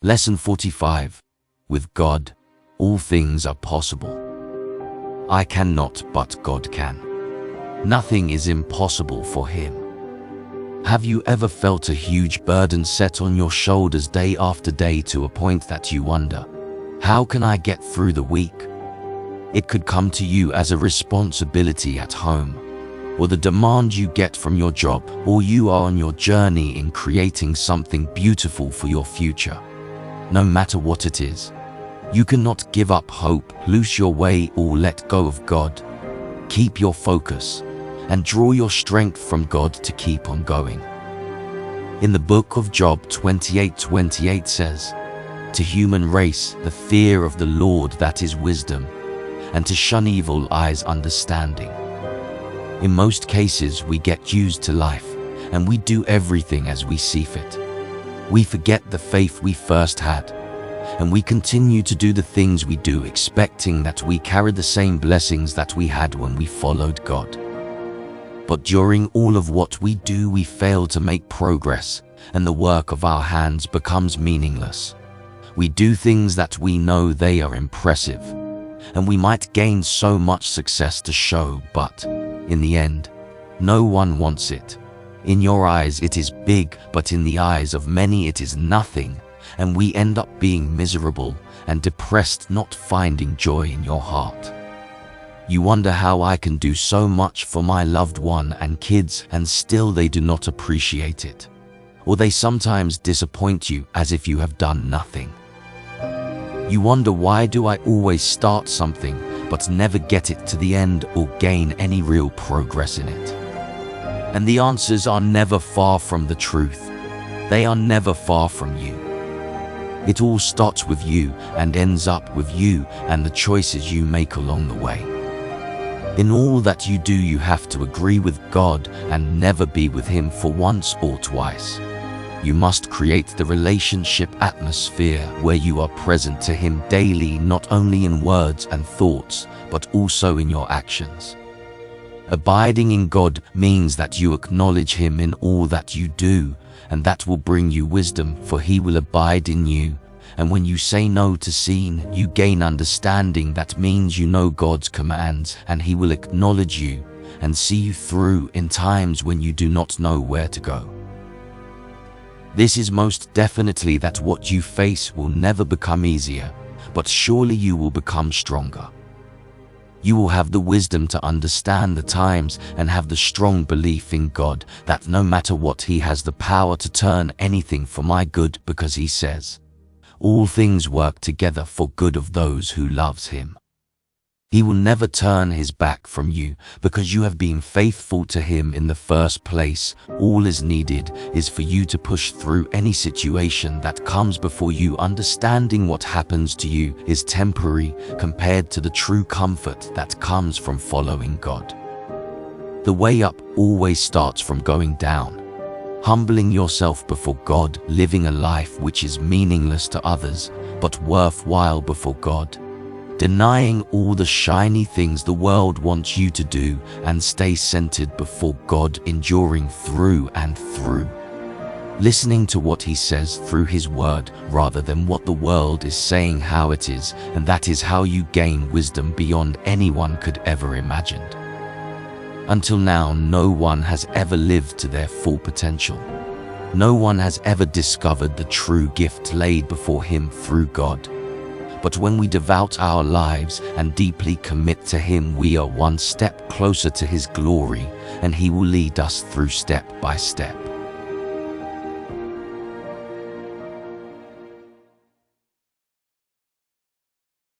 Lesson 45. With God, all things are possible. I cannot, but God can. Nothing is impossible for Him. Have you ever felt a huge burden set on your shoulders day after day to a point that you wonder, how can I get through the week? It could come to you as a responsibility at home, or the demand you get from your job, or you are on your journey in creating something beautiful for your future. No matter what it is, you cannot give up hope, lose your way, or let go of God. Keep your focus and draw your strength from God to keep on going. In the book of Job 28:28 says, "To human race the fear of the Lord that is wisdom, and to shun evil eyes understanding." In most cases we get used to life and we do everything as we see fit. We forget the faith we first had, and we continue to do the things we do expecting that we carry the same blessings that we had when we followed God. But during all of what we do, we fail to make progress, and the work of our hands becomes meaningless. We do things that we know they are impressive, and we might gain so much success to show, but in the end, no one wants it. In your eyes it is big, but in the eyes of many it is nothing, and we end up being miserable and depressed, not finding joy in your heart. You wonder how I can do so much for my loved one and kids and still they do not appreciate it. Or they sometimes disappoint you as if you have done nothing. You wonder, why do I always start something but never get it to the end or gain any real progress in it? And the answers are never far from the truth. They are never far from you. It all starts with you and ends up with you and the choices you make along the way. In all that you do, you have to agree with God and never be with Him for once or twice. You must create the relationship atmosphere where you are present to Him daily, not only in words and thoughts, but also in your actions. Abiding in God means that you acknowledge Him in all that you do, and that will bring you wisdom, for He will abide in you. And when you say no to sin, you gain understanding. That means you know God's commands, and He will acknowledge you and see you through in times when you do not know where to go. This is most definitely that what you face will never become easier, but surely you will become stronger. You will have the wisdom to understand the times and have the strong belief in God that no matter what, He has the power to turn anything for my good, because He says, all things work together for good of those who loves Him. He will never turn His back from you because you have been faithful to Him in the first place. All is needed is for you to push through any situation that comes before you, understanding what happens to you is temporary compared to the true comfort that comes from following God. The way up always starts from going down. Humbling yourself before God, living a life which is meaningless to others but worthwhile before God. Denying all the shiny things the world wants you to do and stay centered before God, enduring through and through. Listening to what He says through His word rather than what the world is saying how it is, and that is how you gain wisdom beyond anyone could ever imagine. Until now, no one has ever lived to their full potential. No one has ever discovered the true gift laid before him through God. But when we devote our lives and deeply commit to Him, we are one step closer to His glory, and He will lead us through step by step.